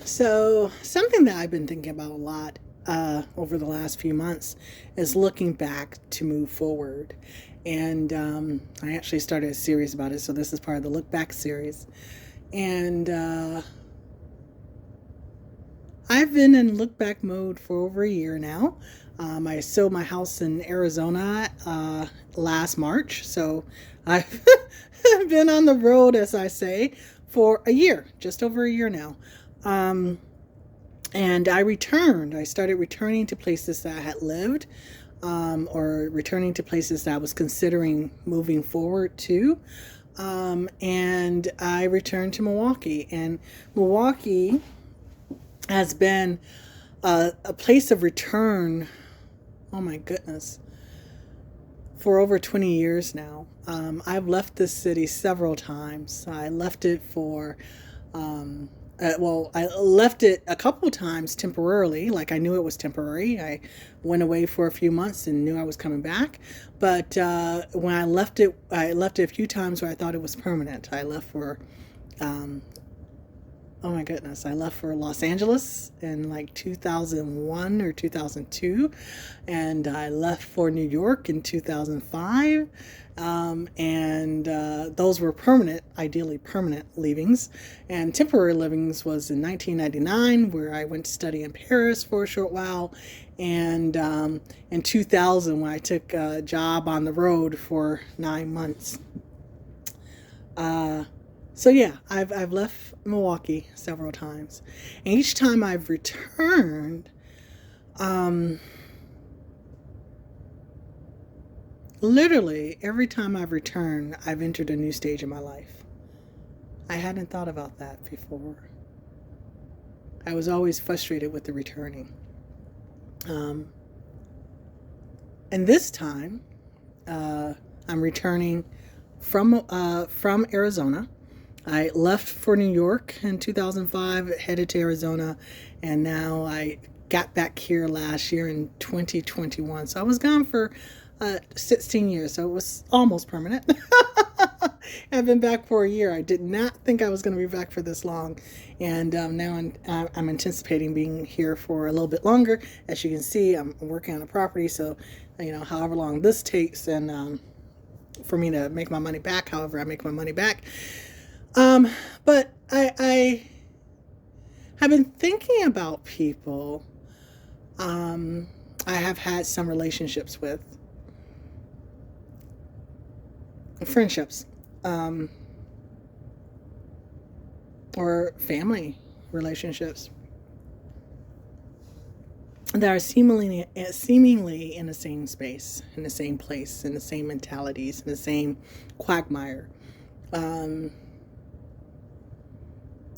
So, something that I've been thinking about a lot over the last few months is looking back to move forward. And I actually started a series about it, so this is part of the Look Back series. And I've been in look back mode for over a year now. I sold my house in Arizona last March, so I've been on the road, as I say, for a year, just over a year now. Um, and I returned. I started returning to places that I had lived, or returning to places that I was considering moving forward to. And I returned to Milwaukee. And Milwaukee has been a place of return, oh my goodness, for over 20 years now. I've left this city several times. I left it for I left it a couple times temporarily, like I knew it was temporary. I went away for a few months and knew I was coming back. But when I left it a few times where I thought it was permanent. I left for, oh my goodness, I left for Los Angeles in like 2001 or 2002, and I left for New York in 2005. And those were permanent, ideally permanent leavings. And temporary leavings was in 1999, where I went to study in Paris for a short while, and in 2000, when I took a job on the road for 9 months. Uh, so yeah, I've left Milwaukee several times, and each time I've returned, um, literally every time I've returned, I've entered a new stage in my life. I hadn't thought about that before. I was always frustrated with the returning, um, and this time uh, I'm returning from Arizona. I left for New York in 2005, headed to Arizona, and now I got back here last year in 2021. So I was gone for 16 years, so it was almost permanent. I've been back for a year. I did not think I was going to be back for this long, and now I'm anticipating being here for a little bit longer. As you can see, I'm working on a property, so however long this takes, and for me to make my money back, however I make my money back. Um, but I have been thinking about people I have had some relationships with, friendships, um, or family relationships that are seemingly in the same space, in the same place, in the same mentalities, in the same quagmire. Um,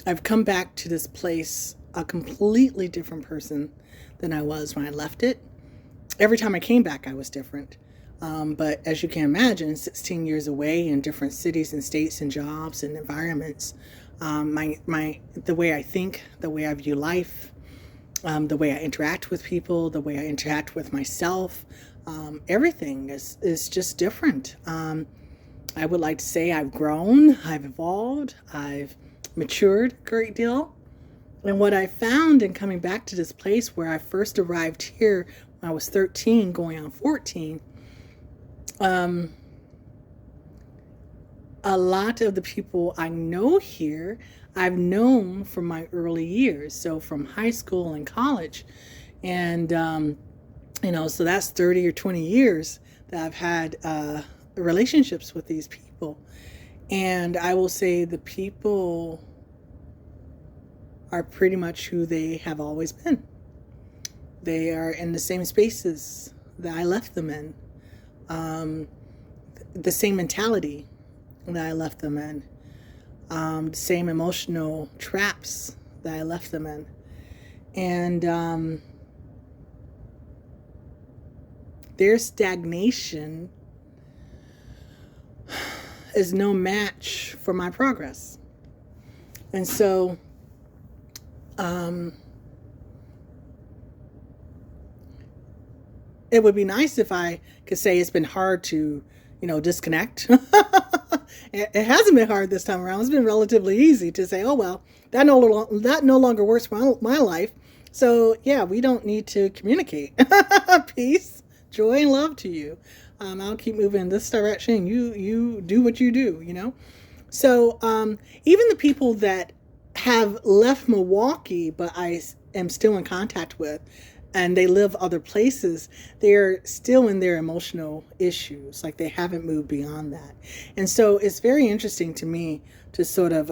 I've come back to this place a completely different person than I was when I left it. Every time I came back, I was different. But as you can imagine, 16 years away in different cities and states and jobs and environments, the way I think, the way I view life, the way I interact with people, the way I interact with myself, everything is just different. I would like to say I've grown, I've evolved, I've matured a great deal. And what I found in coming back to this place where I first arrived here when I was 13, going on 14, um, a lot of the people I know here, I've known from my early years, so from high school and college. And, so that's 30 or 20 years that I've had relationships with these people. And I will say the people are pretty much who they have always been. They are in the same spaces that I left them in, um, the same mentality that I left them in, the same emotional traps that I left them in. And their stagnation is no match for my progress. And so, um, it would be nice if I could say it's been hard to disconnect. It hasn't been hard this time around. It's been relatively easy to say, oh, well, that no longer works for my life. So, yeah, we don't need to communicate. Peace, joy, and love to you. I'll keep moving in this direction. You do what you do. So even the people that have left Milwaukee, but I am still in contact with, and they live other places, they're still in their emotional issues. Like they haven't moved beyond that. And so it's very interesting to me to sort of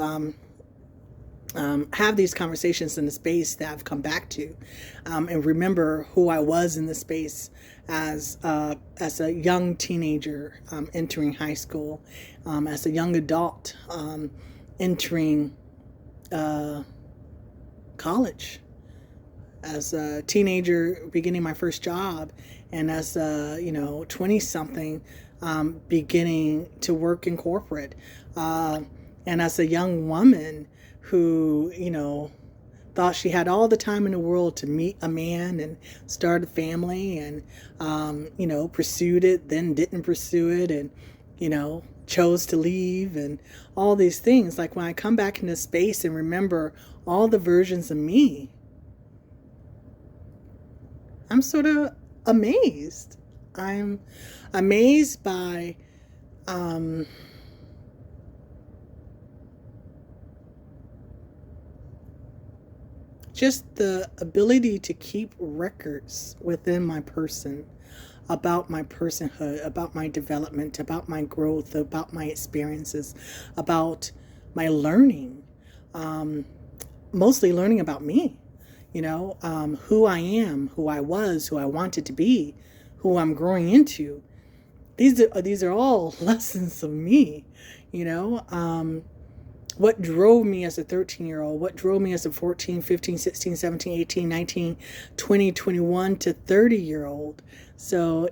have these conversations in the space that I've come back to, and remember who I was in the space as a young teenager entering high school, as a young adult entering college, as a teenager beginning my first job, and as a 20-something beginning to work in corporate, and as a young woman who thought she had all the time in the world to meet a man and start a family, and pursued it, then didn't pursue it, and chose to leave, and all these things. Like when I come back into space and remember all the versions of me, I'm sort of amazed. I'm amazed by just the ability to keep records within my person about my personhood, about my development, about my growth, about my experiences, about my learning, mostly learning about me, who I am, who I was, who I wanted to be, who I'm growing into. These are all lessons of me, what drove me as a 13-year-old, what drove me as a 14, 15, 16, 17, 18, 19, 20, 21 to 30-year-old. So,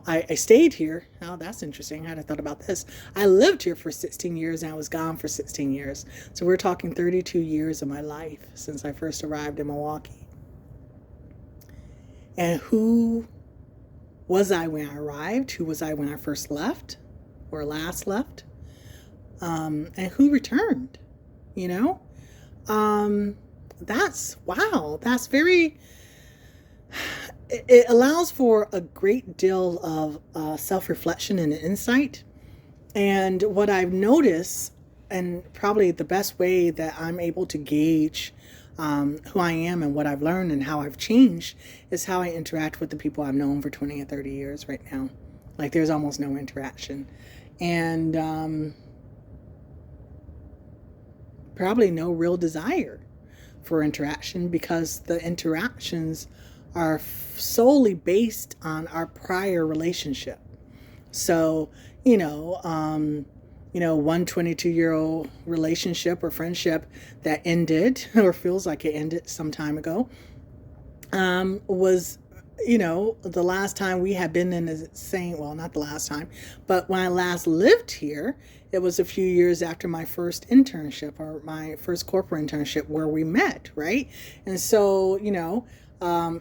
I stayed here. Oh, that's interesting. I hadn't thought about this. I lived here for 16 years and I was gone for 16 years. So we're talking 32 years of my life since I first arrived in Milwaukee. And who was I when I arrived? Who was I when I first left or last left? And who returned, that's very, it allows for a great deal of self-reflection and insight. And what I've noticed, and probably the best way that I'm able to gauge who I am and what I've learned and how I've changed, is how I interact with the people I've known for 20 and 30 years right now. Like there's almost no interaction. And probably no real desire for interaction, because the interactions are solely based on our prior relationship. So, one 22-year-old relationship or friendship that ended, or feels like it ended some time ago, was the last time we had been in the same, well, not the last time, but when I last lived here, it was a few years after my first internship, or my first corporate internship, where we met, right? And so,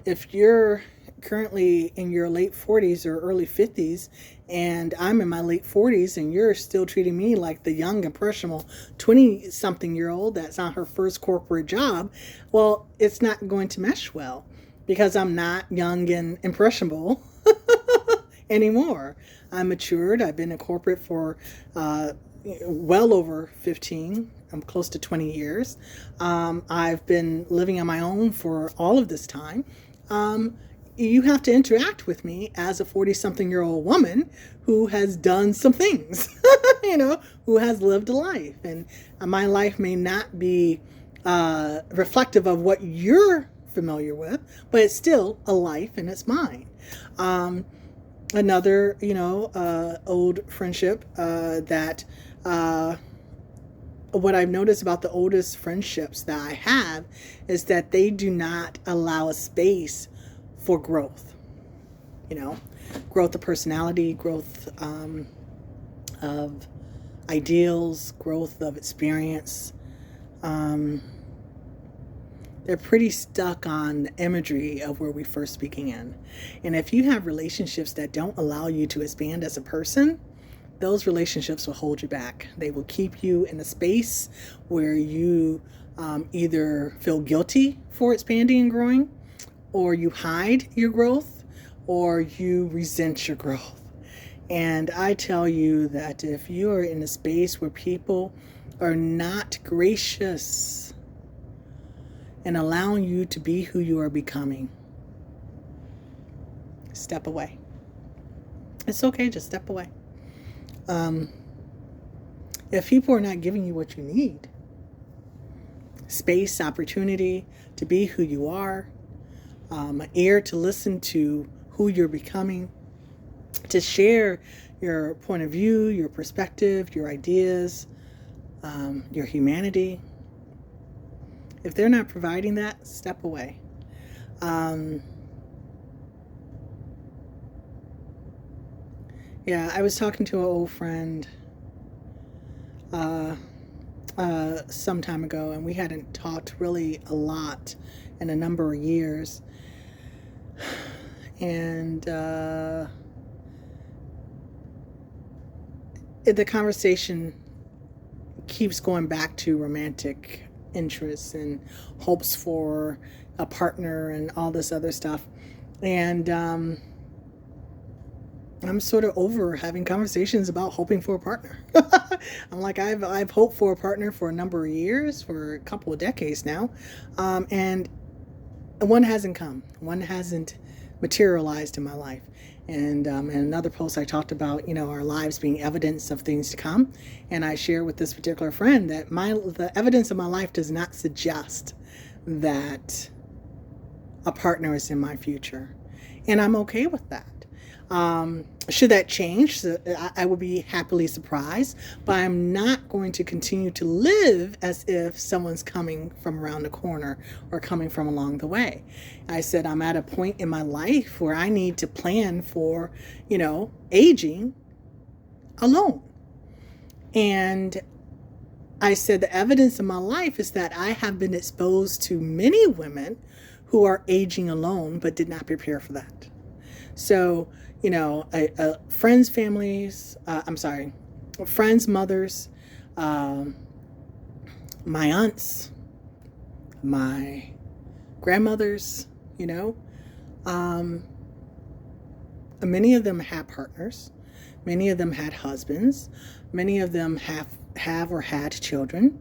if you're currently in your late 40s or early 50s, and I'm in my late 40s, and you're still treating me like the young, impressionable 20-something-year-old that's on her first corporate job, well, it's not going to mesh well, because I'm not young and impressionable anymore. I'm matured. I've been in corporate for well over 15. I'm close to 20 years. I've been living on my own for all of this time. You have to interact with me as a 40-something-year-old woman who has done some things, who has lived a life. And my life may not be reflective of what you're familiar with, but it's still a life and it's mine. Another, old friendship that what I've noticed about the oldest friendships that I have is that they do not allow a space for growth. Growth of personality, growth of ideals, growth of experience. They're pretty stuck on the imagery of where we first began. And if you have relationships that don't allow you to expand as a person, those relationships will hold you back. They will keep you in a space where you either feel guilty for expanding and growing, or you hide your growth, or you resent your growth. And I tell you that if you are in a space where people are not gracious and allowing you to be who you are becoming, step away. It's okay, just step away. If people are not giving you what you need, space, opportunity to be who you are, an ear to listen to who you're becoming, to share your point of view, your perspective, your ideas, your humanity. If they're not providing that, step away. Yeah, I was talking to an old friend some time ago, and we hadn't talked really a lot in a number of years. And the conversation keeps going back to romantic interests and hopes for a partner and all this other stuff. And I'm sort of over having conversations about hoping for a partner. I'm like, I've hoped for a partner for a number of years, for a couple of decades now, and one hasn't come. One hasn't materialized in my life. And in another post, I talked about, our lives being evidence of things to come. And I share with this particular friend that the evidence of my life does not suggest that a partner is in my future. And I'm okay with that. Should that change, I will be happily surprised, but I'm not going to continue to live as if someone's coming from around the corner or coming from along the way. I said, I'm at a point in my life where I need to plan for, aging alone. And I said, the evidence in my life is that I have been exposed to many women who are aging alone, but did not prepare for that. So, friends' mothers, my aunts, my grandmothers, many of them had partners, many of them had husbands, many of them have or had children,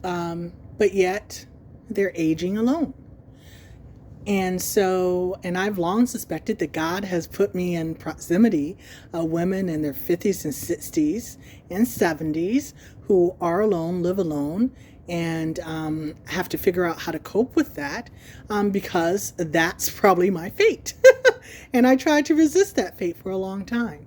but yet they're aging alone. And I've long suspected that God has put me in proximity of women in their 50s and 60s and 70s who are alone, live alone, and have to figure out how to cope with that because that's probably my fate. And I tried to resist that fate for a long time.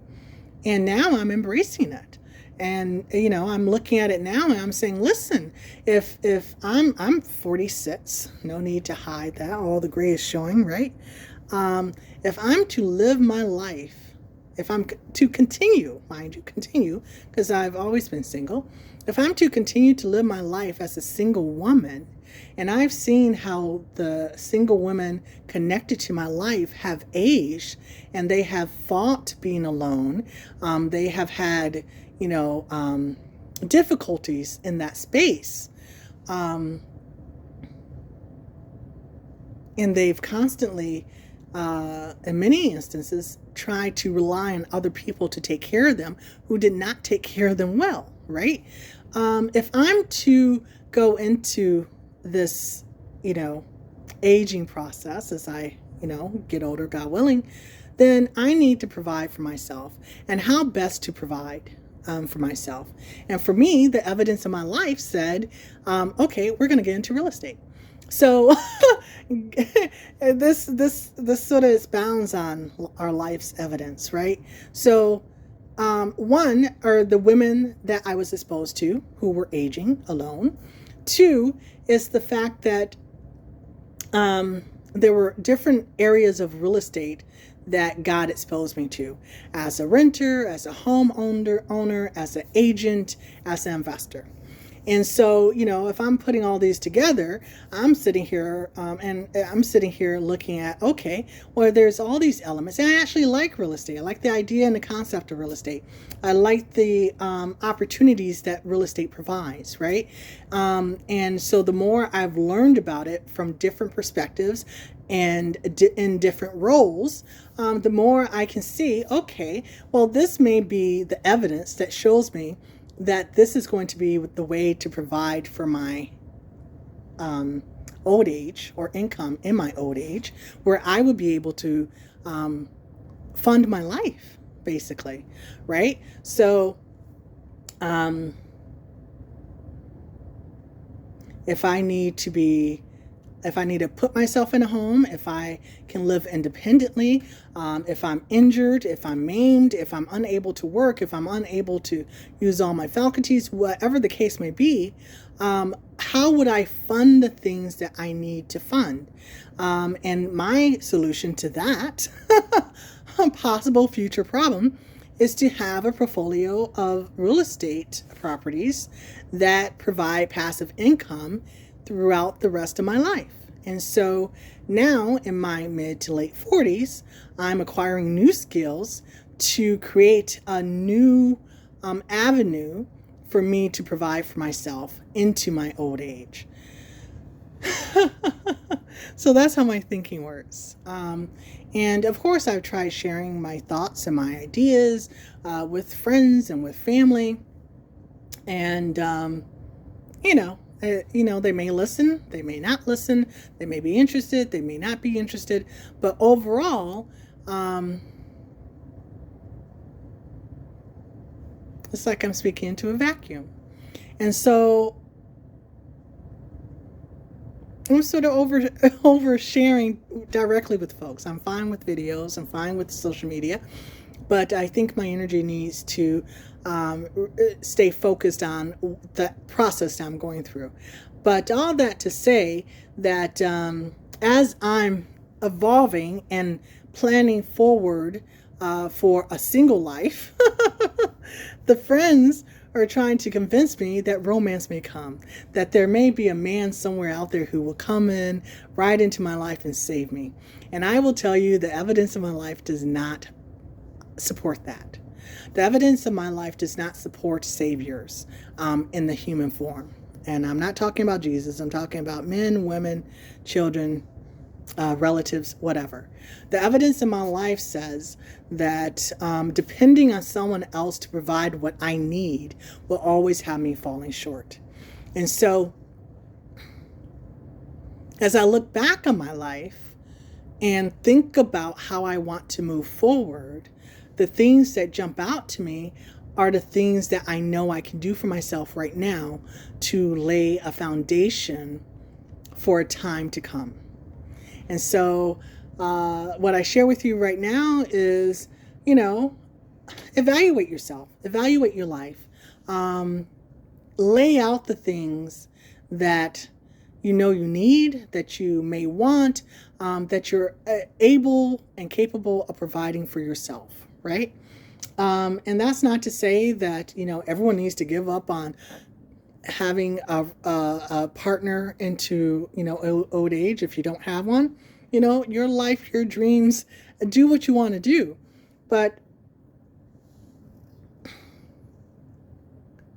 And now I'm embracing it. And, I'm looking at it now and I'm saying, listen, if I'm 46, no need to hide that, all the gray is showing, right? If I'm to live my life, if I'm to continue, because I've always been single, if I'm to continue to live my life as a single woman, and I've seen how the single women connected to my life have aged, and they have fought being alone, they have had difficulties in that space. And they've constantly, in many instances, tried to rely on other people to take care of them who did not take care of them well, right? If I'm to go into this, aging process as I, get older, God willing, then I need to provide for myself. And how best to provide for myself? And for me, the evidence of my life said, okay, we're going to get into real estate. So this sort of expounds on our life's evidence, right? So one are the women that I was exposed to who were aging alone. Two is the fact that there were different areas of real estate that God exposed me to as a renter, as a home owner, as an agent, as an investor. And so, if I'm putting all these together, I'm sitting here and I'm sitting here looking at, okay, well, there's all these elements. And I actually like real estate. I like the idea and the concept of real estate. I like the opportunities that real estate provides, right? And so the more I've learned about it from different perspectives and in different roles, the more I can see, okay, well, this may be the evidence that shows me that this is going to be the way to provide for my old age, or income in my old age, where I would be able to fund my life, basically, right? So if I need to put myself in a home, if I can live independently, if I'm injured, if I'm maimed, if I'm unable to work, if I'm unable to use all my faculties, whatever the case may be, how would I fund the things that I need to fund? And my solution to that possible future problem is to have a portfolio of real estate properties that provide passive income throughout the rest of my life. And so now in my mid to late 40s, I'm acquiring new skills to create a new avenue for me to provide for myself into my old age. So that's how my thinking works. And of course, I've tried sharing my thoughts and my ideas with friends and with family. And, they may listen, they may not listen, they may be interested, they may not be interested. But overall, it's like I'm speaking into a vacuum. And so I'm sort of over sharing directly with folks. I'm fine with videos, I'm fine with social media, but I think my energy needs to stay focused on the process that I'm going through. But all that to say that as I'm evolving and planning forward for a single life, the friends are trying to convince me that romance may come, that there may be a man somewhere out there who will come in right into my life and save me. And I will tell you, the evidence of my life does not support that. The evidence of my life does not support saviors in the human form. And I'm not talking about Jesus. I'm talking about men, women, children, relatives, whatever. The evidence in my life says that depending on someone else to provide what I need will always have me falling short. And so as I look back on my life and think about how I want to move forward, the things that jump out to me are the things that I know I can do for myself right now to lay a foundation for a time to come. And so what I share with you right now is, evaluate yourself, evaluate your life, lay out the things that you need, that you may want, that you're able and capable of providing for yourself, right? And that's not to say that, everyone needs to give up on having a partner into, old age if you don't have one. Your life, your dreams, do what you want to do. But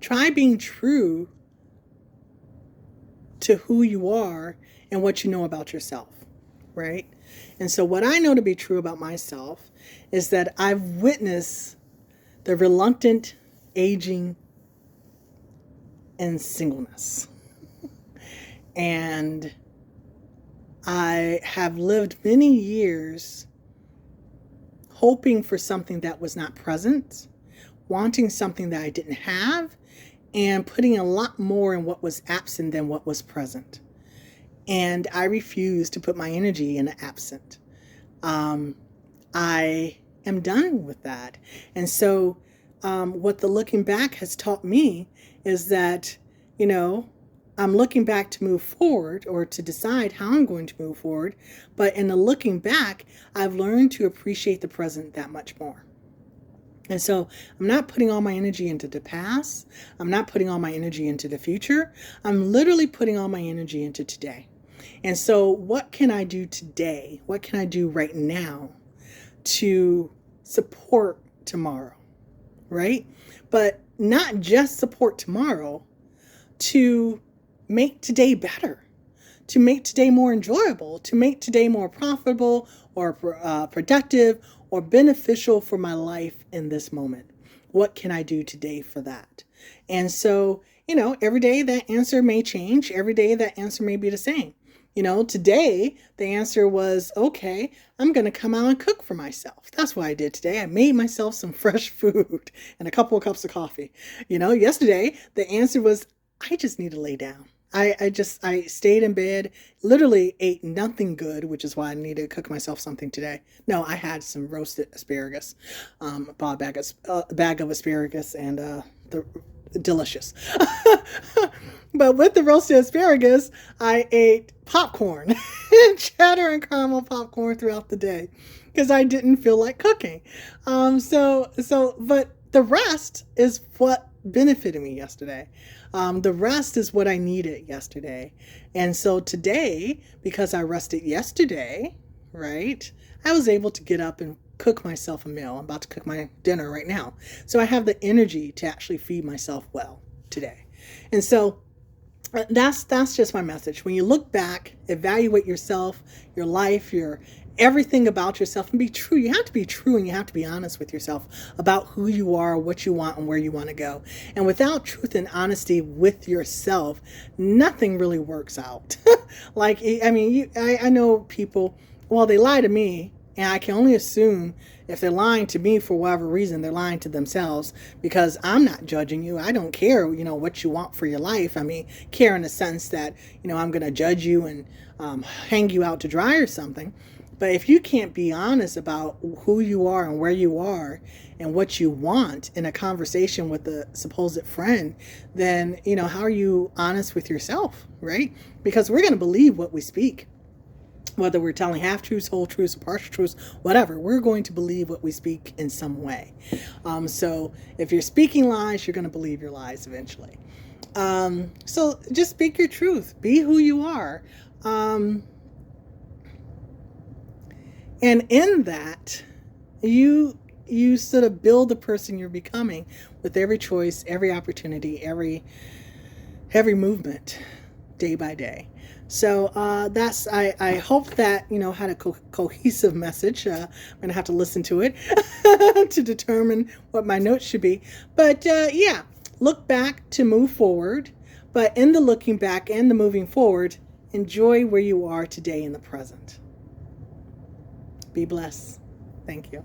try being true to who you are and what you know about yourself, right? And so what I know to be true about myself is that I've witnessed the reluctant aging and singleness. And I have lived many years hoping for something that was not present, wanting something that I didn't have, and putting a lot more in what was absent than what was present. And I refuse to put my energy in the absent. I am done with that. And so what the looking back has taught me is that, I'm looking back to move forward or to decide how I'm going to move forward. But in the looking back, I've learned to appreciate the present that much more. And so I'm not putting all my energy into the past. I'm not putting all my energy into the future. I'm literally putting all my energy into today. And so what can I do today? What can I do right now to support tomorrow, right? But not just support tomorrow, to make today better, to make today more enjoyable, to make today more profitable or productive or beneficial for my life in this moment. What can I do today for that? And so, every day that answer may change. Every day that answer may be the same. Today the answer was, okay, I'm going to come out and cook for myself. That's what I did today. I made myself some fresh food and a couple of cups of coffee. Yesterday the answer was, I just need to lay down. I stayed in bed, literally ate nothing good, which is why I need to cook myself something today. No, I had some roasted asparagus, bought a bag of asparagus, and the delicious. But with the roasted asparagus, I ate popcorn, cheddar and caramel popcorn throughout the day because I didn't feel like cooking. But the rest is what benefited me yesterday. The rest is what I needed yesterday. And so today, because I rested yesterday, right, I was able to get up and cook myself a meal. I'm about to cook my dinner right now. So I have the energy to actually feed myself well today. And so that's just my message. When you look back, evaluate yourself, your life, your everything about yourself, and be true. You have to be true, and you have to be honest with yourself about who you are, what you want, and where you want to go. And without truth and honesty with yourself, nothing really works out. I know people, well, they lie to me, and I can only assume if they're lying to me for whatever reason, they're lying to themselves, because I'm not judging you. I don't care, what you want for your life. I mean, care in the sense that, I'm going to judge you and hang you out to dry or something. But if you can't be honest about who you are and where you are and what you want in a conversation with a supposed friend, then, how are you honest with yourself, right? Because we're going to believe what we speak. Whether we're telling half-truths, whole truths, partial truths, whatever, we're going to believe what we speak in some way. So if you're speaking lies, you're going to believe your lies eventually. So just speak your truth. Be who you are. And in that, you sort of build the person you're becoming with every choice, every opportunity, every movement, day by day. So I hope that, had a cohesive message. I'm going to have to listen to it to determine what my notes should be. But look back to move forward. But in the looking back and the moving forward, enjoy where you are today in the present. Be blessed. Thank you.